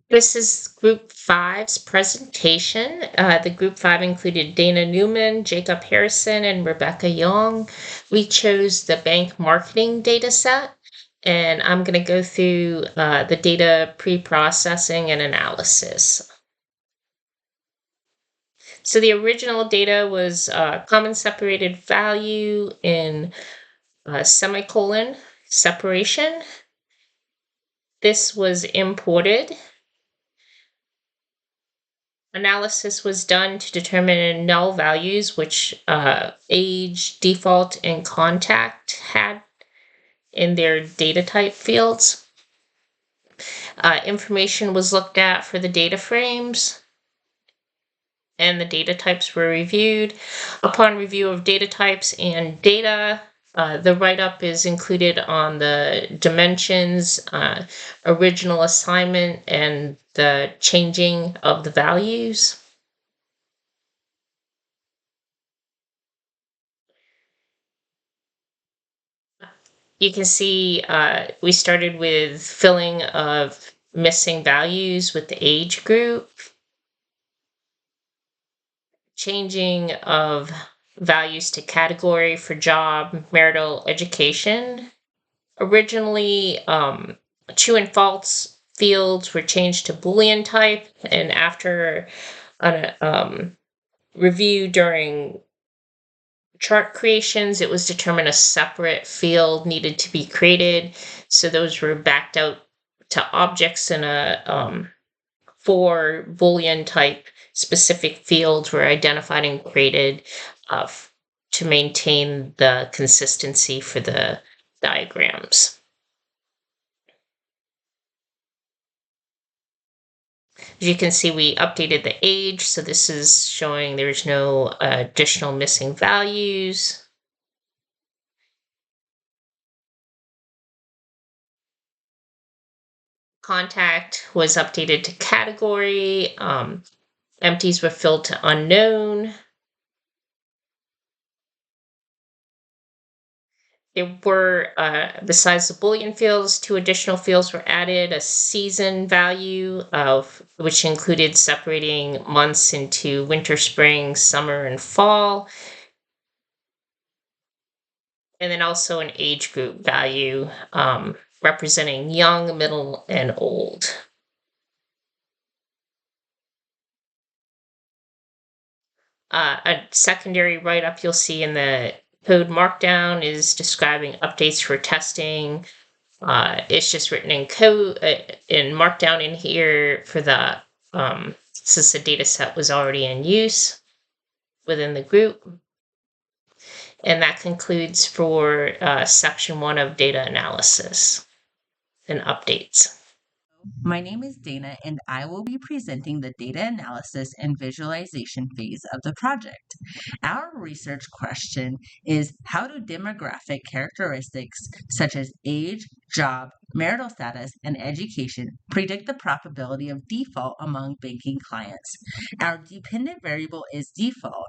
This is Group Five's presentation. The Group Five included Dana Neuman, Jacob Harrison, and Rebecca Yong. We chose the bank marketing data set, and I'm going to go through the data pre-processing and analysis. So the original data was common separated value in semicolon separation. This was imported. Analysis was done to determine null values, which age, default, and contact had in their data type fields. Information was looked at for the data frames, and the data types were reviewed. Upon review of data types and data, the write-up is included on the dimensions, original assignment, and the changing of the values. You can see we started with filling of missing values with the age group, changing of values to category for job, marital, education. Originally, true and false fields were changed to Boolean type, and after a review during chart creations, it was determined a separate field needed to be created. So those were backed out to objects in a 4 Boolean type specific fields were identified and created uh, to maintain the consistency for the diagrams. As you can see, we updated the age, so this is showing there's no additional missing values. Contact was updated to category. Empties were filled to unknown. There were, besides the Boolean fields, 2 additional fields were added, a season value of which included separating months into winter, spring, summer, and fall, and then also an age group value representing young, middle, and old. A secondary write-up you'll see in the code markdown is describing updates for testing. It's just written in code in markdown in here for the since the data set was already in use within the group. And that concludes for section 1 of data analysis and updates. My name is Dana, and I will be presenting the data analysis and visualization phase of the project. Our research question is, how do demographic characteristics such as age, job, marital status, and education predict the probability of default among banking clients? Our dependent variable is default.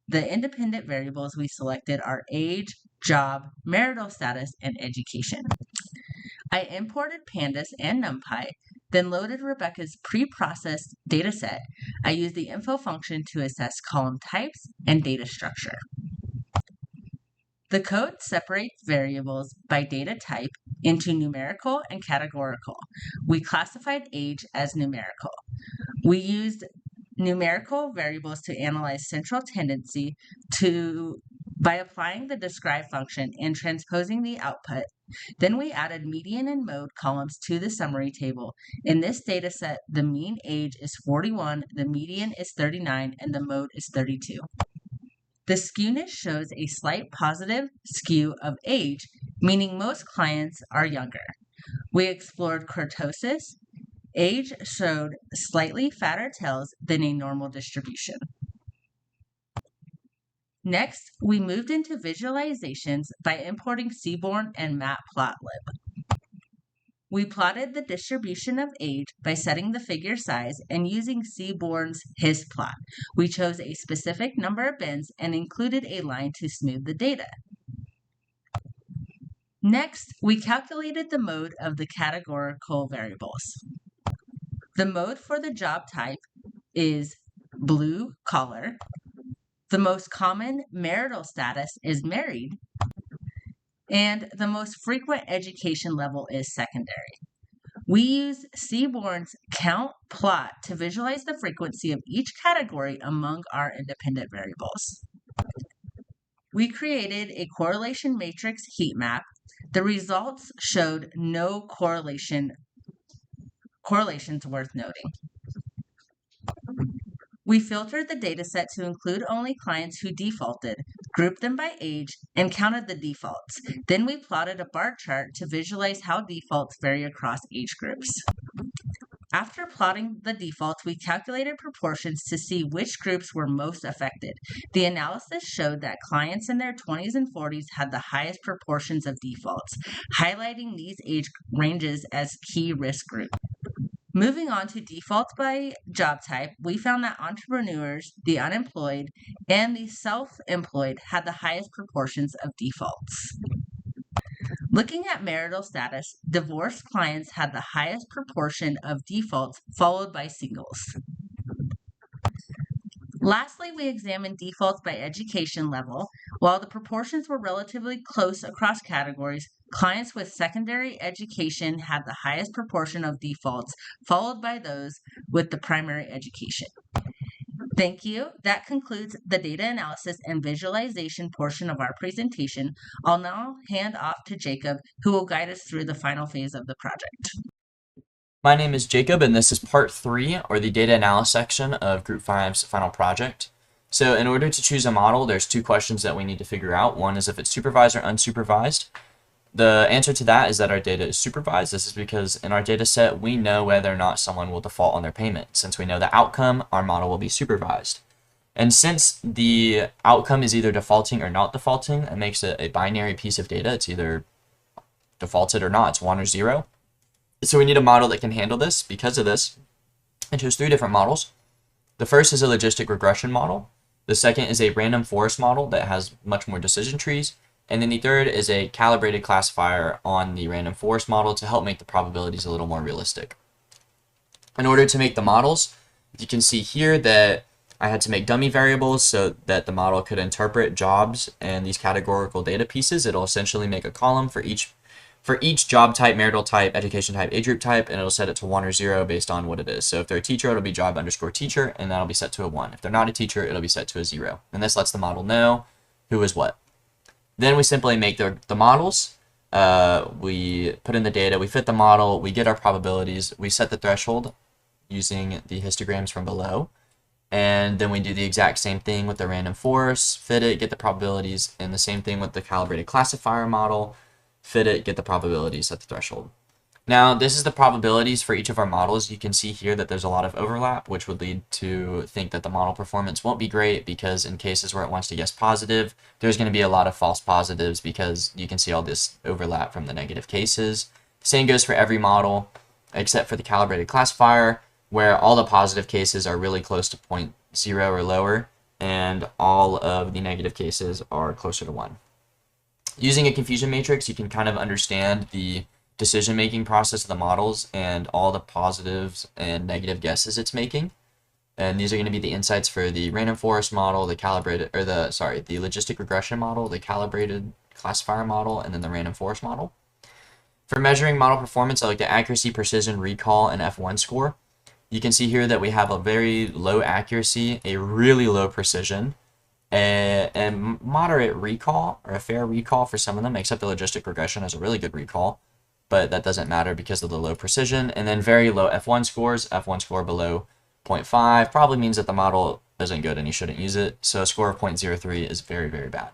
The independent variables we selected are age, job, marital status, and education. I imported pandas and NumPy, then loaded Rebecca's pre-processed dataset. I used the info function to assess column types and data structure. The code separates variables by data type into numerical and categorical. We classified age as numerical. We used numerical variables to analyze central tendency by applying the describe function and transposing the output. Then we added median and mode columns to the summary table. In this data set, the mean age is 41, the median is 39, and the mode is 32. The skewness shows a slight positive skew of age, meaning most clients are younger. We explored kurtosis. Age showed slightly fatter tails than a normal distribution. Next, we moved into visualizations by importing Seaborn and Matplotlib. We plotted the distribution of age by setting the figure size and using Seaborn's hisplot. We chose a specific number of bins and included a line to smooth the data. Next, we calculated the mode of the categorical variables. The mode for the job type is blue collar. The most common marital status is married. And the most frequent education level is secondary. We use Seaborn's count plot to visualize the frequency of each category among our independent variables. We created a correlation matrix heat map. The results showed no correlations worth noting. We filtered the dataset to include only clients who defaulted, grouped them by age, and counted the defaults. Then we plotted a bar chart to visualize how defaults vary across age groups. After plotting the defaults, we calculated proportions to see which groups were most affected. The analysis showed that clients in their 20s and 40s had the highest proportions of defaults, highlighting these age ranges as key risk groups. Moving on to defaults by job type, we found that entrepreneurs, the unemployed, and the self-employed had the highest proportions of defaults. Looking at marital status, divorced clients had the highest proportion of defaults, followed by singles. Lastly, we examined defaults by education level. While the proportions were relatively close across categories, clients with secondary education had the highest proportion of defaults, followed by those with the primary education. Thank you. That concludes the data analysis and visualization portion of our presentation. I'll now hand off to Jacob, who will guide us through the final phase of the project. My name is Jacob, and this is part 3, or the data analysis section of Group 5's final project. So in order to choose a model, there's 2 questions that we need to figure out. One is if it's supervised or unsupervised. The answer to that is that our data is supervised. This is because in our data set, we know whether or not someone will default on their payment. Since we know the outcome, our model will be supervised. And since the outcome is either defaulting or not defaulting, it makes it a binary piece of data. It's either defaulted or not. It's 1 or 0. So we need a model that can handle this. Because of this, I chose 3 different models. The first is a logistic regression model. The second is a random forest model that has much more decision trees. And then the third is a calibrated classifier on the random forest model to help make the probabilities a little more realistic. In order to make the models, you can see here that I had to make dummy variables so that the model could interpret jobs and these categorical data pieces. It'll essentially make a column for each job type, marital type, education type, age group type, and it'll set it to 1 or 0 based on what it is. So if they're a teacher, it'll be job underscore teacher, and that'll be set to a 1. If they're not a teacher, it'll be set to a 0. And this lets the model know who is what. Then we simply make the models. We put in the data, we fit the model, we get our probabilities, we set the threshold using the histograms from below. And then we do the exact same thing with the random forest, fit it, get the probabilities, and the same thing with the calibrated classifier model. Fit it, get the probabilities, set the threshold. Now, this is the probabilities for each of our models. You can see here that there's a lot of overlap, which would lead to think that the model performance won't be great because in cases where it wants to guess positive, there's going to be a lot of false positives because you can see all this overlap from the negative cases. Same goes for every model except for the calibrated classifier, where all the positive cases are really close to 0.0 or lower, and all of the negative cases are closer to 1. Using a confusion matrix, you can kind of understand the decision-making process of the models and all the positives and negative guesses it's making. And these are going to be the insights for the random forest model, the logistic regression model, the calibrated classifier model, and then the random forest model. For measuring model performance, I like the accuracy, precision, recall, and F1 score. You can see here that we have a very low accuracy, a really low precision, and moderate recall, or a fair recall for some of them, except the logistic regression has a really good recall, but that doesn't matter because of the low precision. And then very low F1 scores, F1 score below 0.5 probably means that the model isn't good and you shouldn't use it. So a score of 0.03 is very, very bad.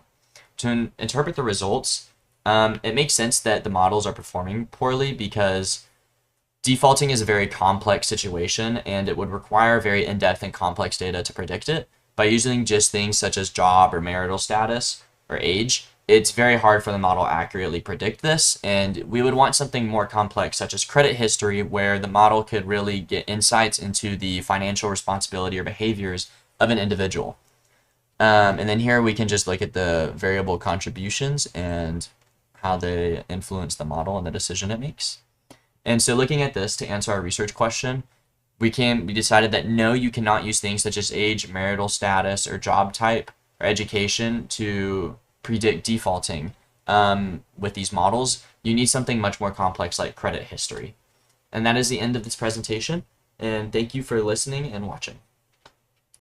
To interpret the results, it makes sense that the models are performing poorly because defaulting is a very complex situation and it would require very in-depth and complex data to predict it. By using just things such as job or marital status or age, it's very hard for the model to accurately predict this, and we would want something more complex such as credit history, where the model could really get insights into the financial responsibility or behaviors of an individual. And then here we can just look at the variable contributions and how they influence the model and the decision it makes. And so looking at this to answer our research question, we decided that no, you cannot use things such as age, marital status, or job type, or education to predict defaulting with these models. You need something much more complex like credit history. And that is the end of this presentation. And thank you for listening and watching.